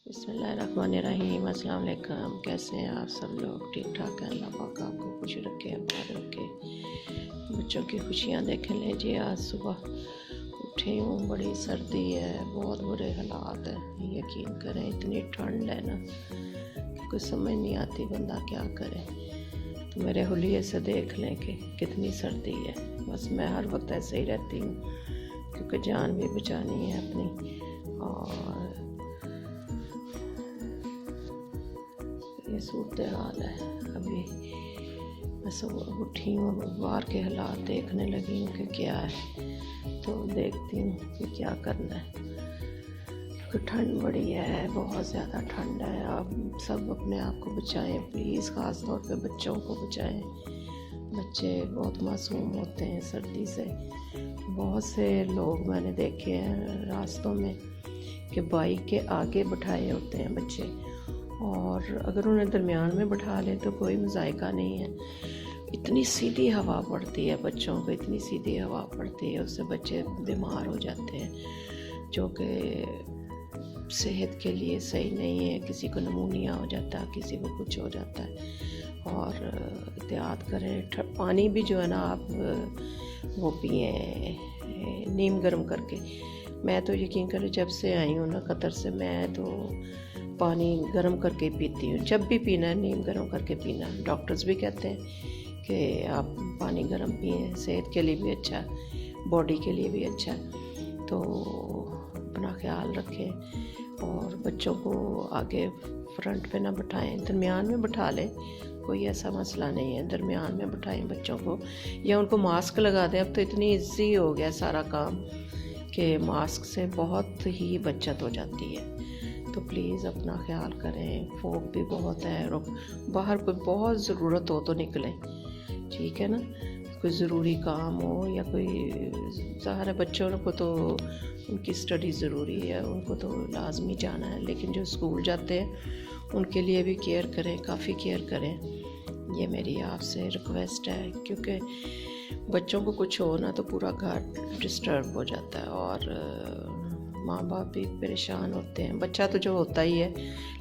बिस्मिल्लाहिर्रहमानिर्रहीम। अस्सलाम वालेकुम। कैसे हैं आप सब लोग? ठीक ठाक हैं? अल्लाह पाक आपको खुश रखे, आबाद रखे, बच्चों की खुशियाँ देखें। लीजिए आज सुबह उठी हूँ, बड़ी सर्दी है, बहुत बुरे हालात हैं। यकीन करें इतनी ठंड है ना कि कुछ समझ नहीं आती बंदा क्या करे। तो मेरे हुलिये से देख लें कि कितनी सर्दी है। बस मैं हर वक्त ऐसे ही रहती हूँ क्योंकि जान भी बचानी है अपनी। और ये सूरत हाल है। अभी मैं सुबह उठी हूँ, बाहर के हालात देखने लगी हूँ कि क्या है, तो देखती हूँ कि क्या करना है। क्योंकि ठंड बड़ी है, बहुत ज़्यादा ठंड है। आप सब अपने आप को बचाएं प्लीज़, ख़ास तौर पे बच्चों को बचाएं। बच्चे बहुत मासूम होते हैं सर्दी से। बहुत से लोग मैंने देखे हैं रास्तों में कि बाइक के आगे बिठाए होते हैं बच्चे, और अगर उन्हें दरमियान में बैठा ले तो कोई मज़ायका नहीं है। इतनी सीधी हवा पड़ती है बच्चों को, इतनी सीधी हवा पड़ती है, उससे बच्चे बीमार हो जाते हैं जो कि सेहत के लिए सही नहीं है। किसी को नमूनिया हो जाता है, किसी को कुछ हो जाता है। और एहतियात करें। पानी भी जो है ना आप वो पिए नीम गर्म करके। मैं तो यकीन करें जब से आई हूँ ना कतर से, मैं तो पानी गर्म करके पीती हूँ। जब भी पीना है नीम गर्म करके पीना। डॉक्टर्स भी कहते हैं कि आप पानी गर्म पिएं, सेहत के लिए भी अच्छा है, बॉडी के लिए भी अच्छा है। तो अपना ख्याल रखें और बच्चों को आगे फ्रंट पे ना बिठाएं, दरमियान में बिठा लें, कोई ऐसा मसला नहीं है। दरमियान में बिठाएं बच्चों को, या उनको मास्क लगा दें। अब तो इतनी ईजी हो गया सारा काम कि मास्क से बहुत ही बचत हो जाती है। तो प्लीज़ अपना ख्याल करें। फोग भी बहुत है, बाहर कोई बहुत ज़रूरत हो तो निकलें, ठीक है ना। कोई ज़रूरी काम हो या कोई ज़ाहिर है बच्चों को तो उनकी स्टडी ज़रूरी है, उनको तो लाजमी जाना है, लेकिन जो स्कूल जाते हैं उनके लिए भी केयर करें, काफ़ी केयर करें। ये मेरी आपसे रिक्वेस्ट है, क्योंकि बच्चों को कुछ हो ना तो पूरा घर डिस्टर्ब हो जाता है और माँ बाप भी परेशान होते हैं। बच्चा तो जो होता ही है,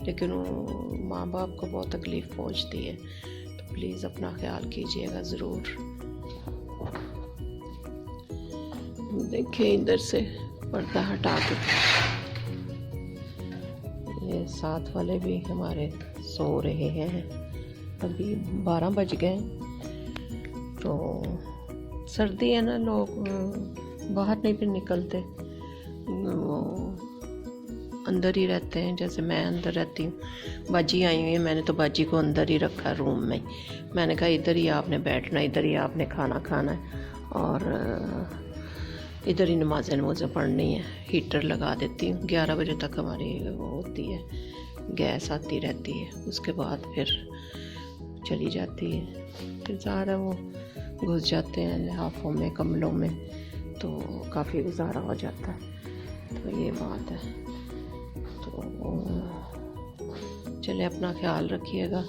लेकिन माँ बाप को बहुत तकलीफ़ पहुँचती है। तो प्लीज़ अपना ख्याल कीजिएगा ज़रूर। देखें इधर से पर्दा हटा के, ये साथ वाले भी हमारे सो रहे हैं। अभी 12 बज गए। तो सर्दी है ना, लोग बाहर नहीं भी निकलते, वो अंदर ही रहते हैं। जैसे मैं अंदर रहती हूँ, बाजी आई हुई है, मैंने तो बाजी को अंदर ही रखा रूम में। मैंने कहा इधर ही आपने बैठना, इधर ही आपने खाना खाना है और इधर ही नमाज़ें पढ़नी है। हीटर लगा देती हूँ, 11 बजे तक हमारी वो होती है, गैस आती रहती है। उसके बाद फिर चली जाती है, फिर ज़्यादा वो घुस जाते हैं लिहाफों में, कमलों में, तो काफ़ी गुजारा हो जाता है। तो ये बात है। तो चले अपना ख्याल रखिएगा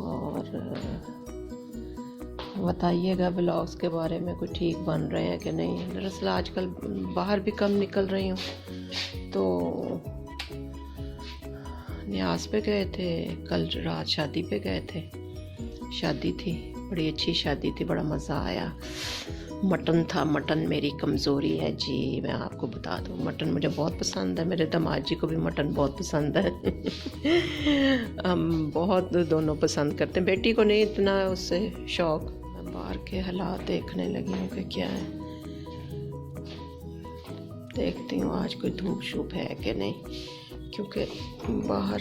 और बताइएगा ब्लॉग्स के बारे में, कुछ ठीक बन रहे हैं कि नहीं। दरअसल आजकल बाहर भी कम निकल रही हूँ। तो न्याज पे गए थे, कल रात शादी पे गए थे। शादी थी, बड़ी अच्छी शादी थी, बड़ा मज़ा आया। मटन था। मटन मेरी कमज़ोरी है जी, मैं आपको बता दूँ। मटन मुझे बहुत पसंद है, मेरे दामाद जी को भी मटन बहुत पसंद है। हम बहुत दोनों पसंद करते हैं, बेटी को नहीं इतना उससे शौक़। मैं बाहर के हालात देखने लगी हूँ कि क्या है, देखती हूँ आज कोई धूप शूप है कि नहीं, क्योंकि बाहर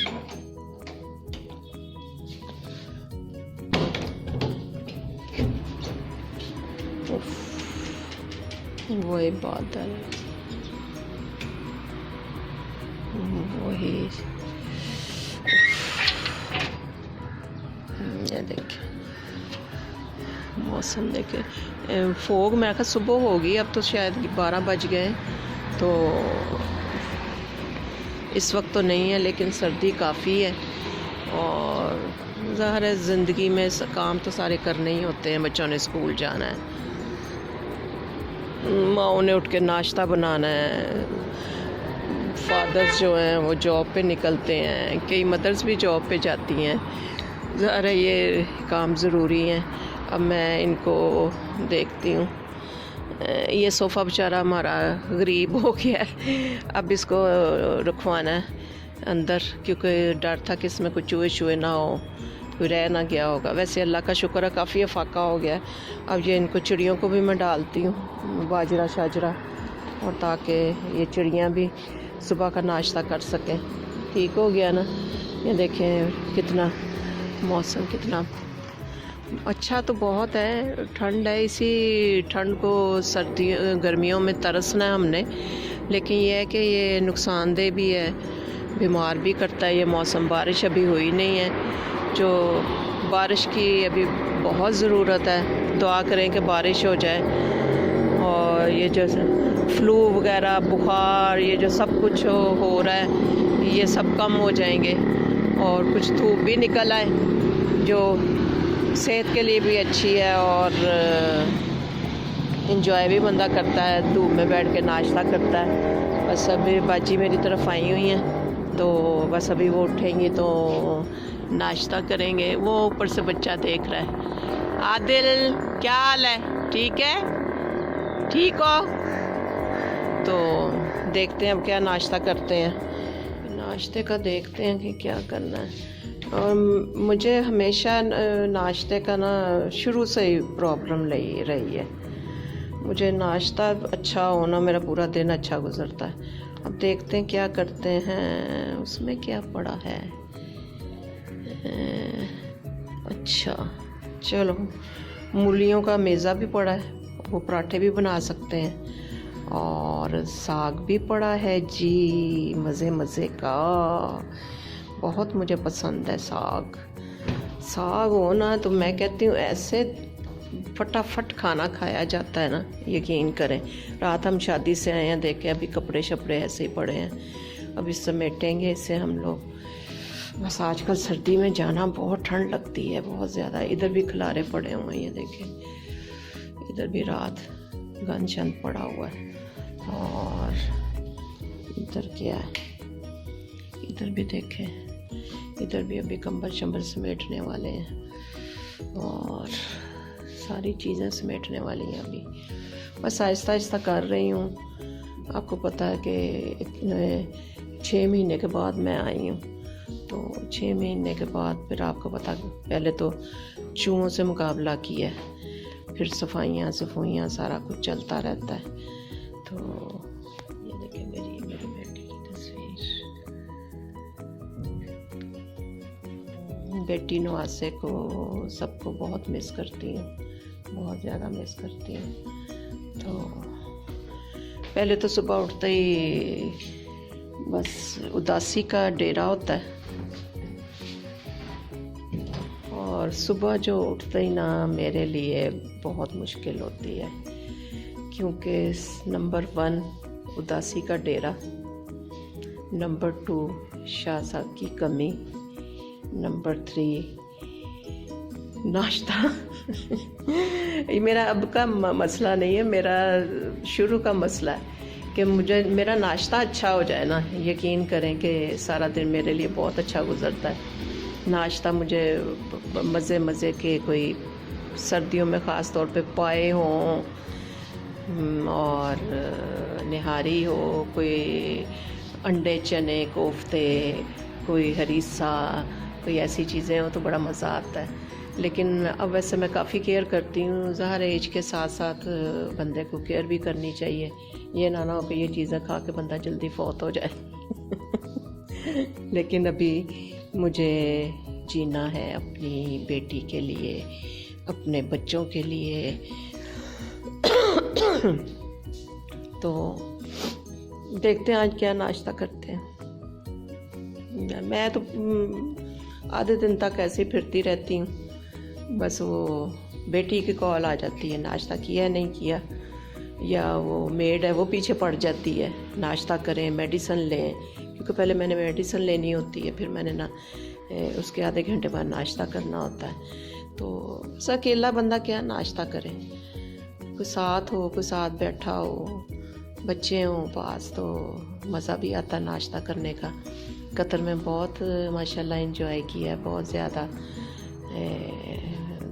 वही बादल, वही ये देखे मौसम देखे। फोग मैं कहा सुबह होगी, अब तो शायद 12 बज गए, तो इस वक्त तो नहीं है, लेकिन सर्दी काफ़ी है। और ज़ाहिर है ज़िंदगी में काम तो सारे करने ही होते हैं। बच्चों ने स्कूल जाना है, माओ ने उठ के नाश्ता बनाना है, फादर्स जो हैं वो जॉब पे निकलते हैं, कई मदर्स भी जॉब पे जाती हैं। ज़रा ये काम ज़रूरी है। अब मैं इनको देखती हूँ। ये सोफ़ा बेचारा हमारा गरीब हो गया है, अब इसको रखवाना है अंदर, क्योंकि डर था कि इसमें कुछ चूहे चूहे ना हो, कोई रह ना गया होगा। वैसे अल्लाह का शुक्र है काफ़ी अफाका हो गया है। अब ये इनको चिड़ियों को भी मैं डालती हूँ बाजरा शाजरा, और ताकि ये चिड़ियाँ भी सुबह का नाश्ता कर सकें। ठीक हो गया ना। ये देखें कितना मौसम कितना अच्छा तो बहुत है, ठंड है, इसी ठंड को सर्दी गर्मियों में तरसना है हमने। लेकिन ये है कि ये नुकसानदेह भी है, बीमार भी करता है ये मौसम। बारिश अभी हुई नहीं है, जो बारिश की अभी बहुत ज़रूरत है। दुआ करें कि बारिश हो जाए और ये जो फ्लू वगैरह बुखार ये जो सब कुछ हो रहा है ये सब कम हो जाएंगे, और कुछ धूप भी निकल आए जो सेहत के लिए भी अच्छी है, और इंजॉय भी बंदा करता है, धूप में बैठ के नाश्ता करता है। बस अभी बाजी मेरी तरफ आई हुई हैं, तो बस अभी वो उठेंगी तो नाश्ता करेंगे। वो ऊपर से बच्चा देख रहा है। आदिल क्या हाल है, ठीक है, ठीक हो? तो देखते हैं अब क्या नाश्ता करते हैं। नाश्ते का देखते हैं कि क्या करना है। और मुझे हमेशा नाश्ते का ना शुरू से ही प्रॉब्लम रही है। मुझे नाश्ता अच्छा होना, मेरा पूरा दिन अच्छा गुजरता है। अब देखते हैं क्या करते हैं। उसमें क्या पड़ा है? अच्छा चलो, मूलियों का मेज़ा भी पड़ा है, वो पराठे भी बना सकते हैं, और साग भी पड़ा है जी, मज़े मज़े का। बहुत मुझे पसंद है साग। साग हो ना तो मैं कहती हूँ ऐसे फटाफट खाना खाया जाता है ना, यकीन करें। रात हम शादी से आए हैं, देखे अभी कपड़े शपड़े ऐसे ही पड़े हैं, अभी समेटेंगे इसे हम लोग। बस आजकल सर्दी में जाना बहुत ठंड लगती है, बहुत ज़्यादा। इधर भी खिलारे पड़े हुए हैं, ये देखें, इधर भी रात गंद शंद पड़ा हुआ है। और इधर क्या है, इधर भी देखें, इधर भी अभी कंबल शंबल समेटने वाले हैं, और सारी चीज़ें समेटने वाली हैं अभी। बस आहिस्ता आहिस्ता कर रही हूँ। आपको पता है कि 6 महीने के बाद मैं आई हूँ, तो 6 महीने के बाद फिर आपको पता, पहले तो चूहों से मुकाबला किया, फिर सफाइयाँ सफाइयाँ सारा कुछ चलता रहता है। तो ये देखिए मेरी बेटी की तस्वीर। बेटी नवासे को सबको बहुत मिस करती हूँ, बहुत ज़्यादा मिस करती हूँ। तो पहले तो सुबह उठते ही बस उदासी का डेरा होता है, और सुबह जो उठते ही ना मेरे लिए बहुत मुश्किल होती है, क्योंकि नंबर 1 उदासी का डेरा, नंबर 2 शाह साहब की कमी, नंबर 3 नाश्ता। ये मेरा अब का मसला नहीं है, मेरा शुरू का मसला है कि मुझे मेरा नाश्ता अच्छा हो जाए ना। यकीन करें कि सारा दिन मेरे लिए बहुत अच्छा गुजरता है। नाश्ता मुझे मज़े मज़े के, कोई सर्दियों में ख़ास तौर पे पाए हों, और निहारी हो, कोई अंडे चने कोफ्ते, कोई हरीसा, कोई ऐसी चीज़ें हो तो बड़ा मज़ा आता है। लेकिन अब वैसे मैं काफ़ी केयर करती हूँ। ज़ाहिर एज के साथ साथ बंदे को केयर भी करनी चाहिए, ये ना हो कि ये चीज़ें खा के बंदा जल्दी फौत हो जाए। लेकिन अभी मुझे जीना है अपनी बेटी के लिए, अपने बच्चों के लिए। तो देखते हैं आज क्या नाश्ता करते हैं। मैं तो आधे दिन तक ऐसे ही फिरती रहती हूँ, बस वो बेटी की कॉल आ जाती है, नाश्ता किया नहीं किया, या वो मेड है वो पीछे पड़ जाती है, नाश्ता करें, मेडिसिन लें, क्योंकि पहले मैंने मेडिसिन लेनी होती है, फिर मैंने ना उसके आधे घंटे बाद नाश्ता करना होता है। तो बस अकेला बंदा क्या नाश्ता करे, कोई साथ हो, कोई साथ बैठा हो, बच्चे हों पास, तो मज़ा भी आता नाश्ता करने का। कतर में बहुत माशाल्लाह एंजॉय किया है, बहुत ज़्यादा।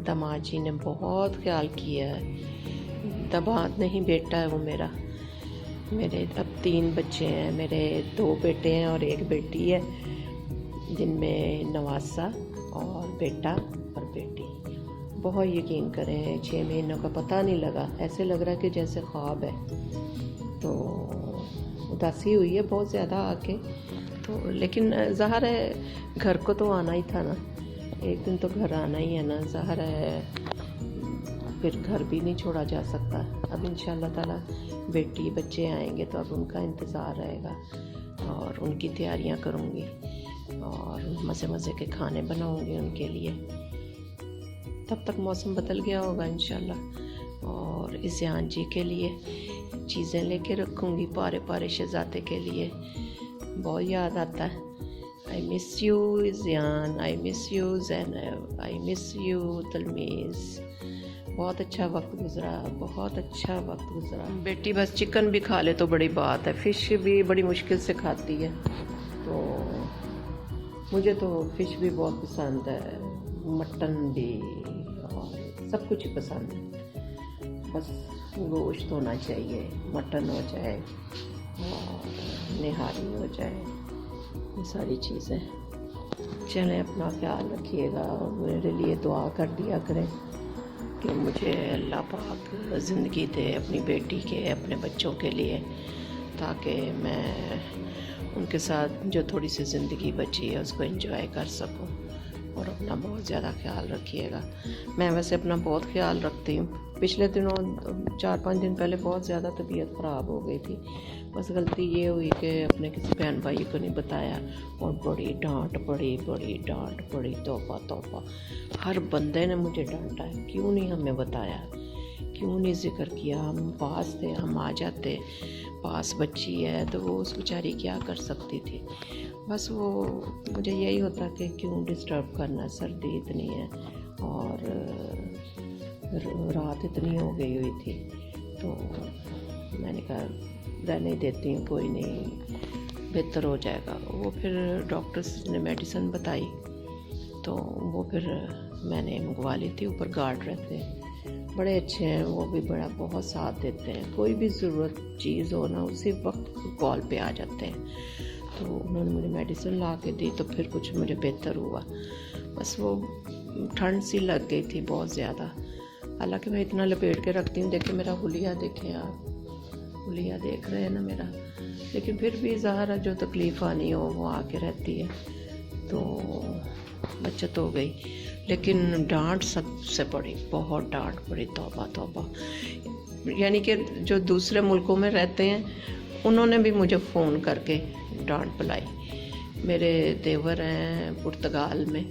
दामाद जी ने बहुत ख्याल किया है। दामाद नहीं, बेटा है वो मेरा। मेरे अब 3 बच्चे हैं, मेरे 2 बेटे हैं और 1 बेटी है, जिनमें नवासा और बेटा और बेटी। बहुत यकीन करें 6 महीनों का पता नहीं लगा, ऐसे लग रहा है कि जैसे ख्वाब है। तो उदासी हुई है बहुत ज़्यादा आके, तो लेकिन ज़ाहिर है घर को तो आना ही था ना, एक दिन तो घर आना ही है ना, ज़ाहिर है फिर घर भी नहीं छोड़ा जा सकता। अब इंशाल्लाह ताला बेटी बच्चे आएंगे तो अब उनका इंतज़ार रहेगा और उनकी तैयारियां करूँगी और मज़े मज़े के खाने बनाऊँगी उनके लिए। तब तक मौसम बदल गया होगा इंशाल्लाह। और इज़्यान जी के लिए चीज़ें लेके रखूँगी, पारे पारे शहज़ादे के लिए। बहुत याद आता है। I miss you Izyan, I miss you Zainab, I miss you Talmeez. बहुत अच्छा वक्त गुज़रा, बहुत अच्छा वक्त गुज़रा। बेटी बस चिकन भी खा ले तो बड़ी बात है, फ़िश भी बड़ी मुश्किल से खाती है। तो मुझे तो फ़िश भी बहुत पसंद है, मटन भी, और सब कुछ ही पसंद है। बस गोश्त होना चाहिए, मटन हो जाए और निहारी हो जाए, ये सारी चीज़ें। चलें, अपना ख्याल रखिएगा और मेरे लिए दुआ कर दिया करें कि मुझे अल्लाह पाक ज़िंदगी दे अपनी बेटी के, अपने बच्चों के लिए, ताकि मैं उनके साथ जो थोड़ी सी ज़िंदगी बची है उसको एंजॉय कर सकूं। और अपना बहुत ज़्यादा ख्याल रखिएगा। मैं वैसे अपना बहुत ख्याल रखती हूँ। पिछले दिनों 4-5 दिन पहले बहुत ज़्यादा तबीयत ख़राब हो गई थी। बस गलती ये हुई कि अपने किसी बहन भाई को नहीं बताया और बड़ी डांट पड़ी। तौबा तौबा, हर बंदे ने मुझे डांटा है, क्यों नहीं हमें बताया, क्यों नहीं जिक्र किया। हम पास थे, हम आ जाते, पास बच्ची है तो वो उस बेचारी क्या कर सकती थी। बस वो मुझे यही होता कि क्यों डिस्टर्ब करना, सर्दी इतनी है और रात इतनी हो गई हुई थी। तो मैंने कहा रहने देती हूँ, कोई नहीं, बेहतर हो जाएगा। वो फिर डॉक्टर्स ने मेडिसिन बताई तो वो फिर मैंने मंगवा ली थी। ऊपर गार्ड रहते हैं, बड़े अच्छे हैं वो भी, बहुत साथ देते हैं। कोई भी ज़रूरत चीज़ हो ना, उसी वक्त कॉल पे आ जाते हैं। तो उन्होंने मुझे मेडिसिन ला के दी तो फिर कुछ मुझे बेहतर हुआ। बस वो ठंड सी लग गई थी बहुत ज़्यादा। हालांकि मैं इतना लपेट के रखती हूँ, देखिए मेरा हुलिया, देखें आप, हुलिया देख रहे हैं ना मेरा, लेकिन फिर भी ज़ाहिर है जो तकलीफ़ आनी हो वो आके रहती है। तो बचत हो गई, लेकिन डांट सबसे पड़ी, बहुत डांट पड़ी। तौबा। यानी कि जो दूसरे मुल्कों में रहते हैं उन्होंने भी मुझे फ़ोन करके डांट पलाई। मेरे देवर हैं पुर्तगाल में,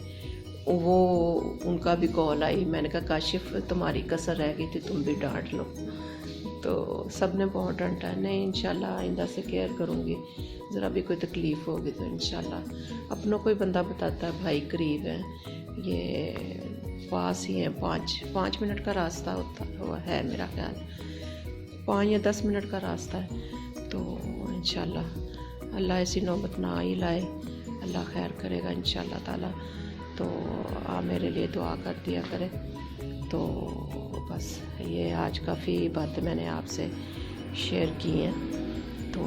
वो उनका भी कॉल आई। मैंने कहा काशिफ तुम्हारी कसर रह गई थी, तुम भी डांट लो। तो सब ने बहुत डांटा। नहीं, इंशाल्लाह आइंदा से केयर करूँगी। ज़रा भी कोई तकलीफ़ होगी तो इंशाल्लाह। अपनों कोई बंदा बताता है, भाई करीब है, ये पास ही है, 5 मिनट का रास्ता हुआ है मेरा ख्याल, 5 या 10 मिनट का रास्ता है। तो इंशाल्लाह अल्लाह ऐसी नौबत ना ही लाए, अल्लाह खैर करेगा इंशाल्लाह ताला। तो आप मेरे लिए दुआ कर दिया करें। तो बस ये आज काफ़ी बातें मैंने आपसे शेयर की हैं, तो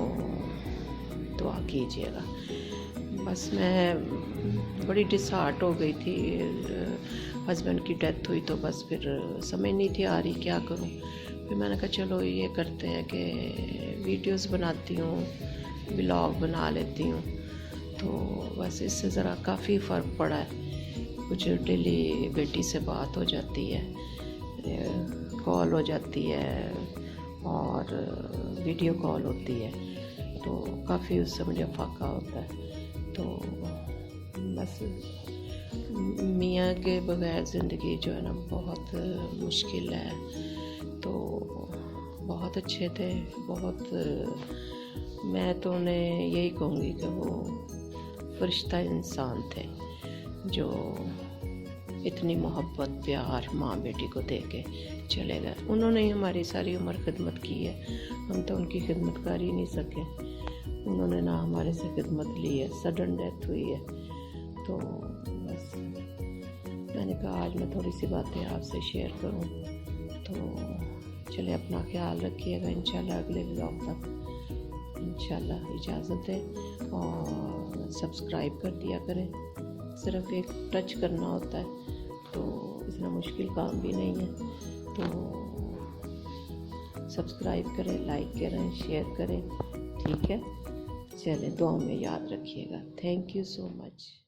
दुआ कीजिएगा। बस मैं बड़ी डिसहार्ट हो गई थी, हस्बैंड की डेथ हुई तो बस फिर समझ नहीं थी आ रही क्या करूं। फिर मैंने कहा चलो ये करते हैं कि वीडियोस बनाती हूँ, व्लॉग बना लेती हूँ। तो बस इससे ज़रा काफ़ी फ़र्क पड़ा है। कुछ डेली बेटी से बात हो जाती है, कॉल हो जाती है और वीडियो कॉल होती है, तो काफ़ी उससे मुझे फ़ायदा होता है। तो बस मियाँ के बगैर ज़िंदगी जो है ना बहुत मुश्किल है। तो बहुत अच्छे थे, बहुत, मैं तो उन्हें यही कहूँगी कि वो फरिश्ता इंसान थे जो इतनी मोहब्बत प्यार माँ बेटी को दे के चले गए। उन्होंने ही हमारी सारी उम्र खिदमत की है, हम तो उनकी खिदमत कर ही नहीं सके। उन्होंने ना हमारे से खिदमत ली है, सडन डेथ हुई है। तो बस मैंने कहा आज मैं थोड़ी सी बातें आपसे शेयर करूं। तो चले, अपना ख्याल रखिएगा। इंशाल्लाह अगले व्लॉग तक इंशाल्लाह इजाज़त है। और सब्सक्राइब कर दिया करें, सिर्फ एक टच करना होता है, तो इतना मुश्किल काम भी नहीं है। तो सब्सक्राइब करें, लाइक करें, शेयर करें, ठीक है। चलें, दुआ में याद रखिएगा। Thank you so much.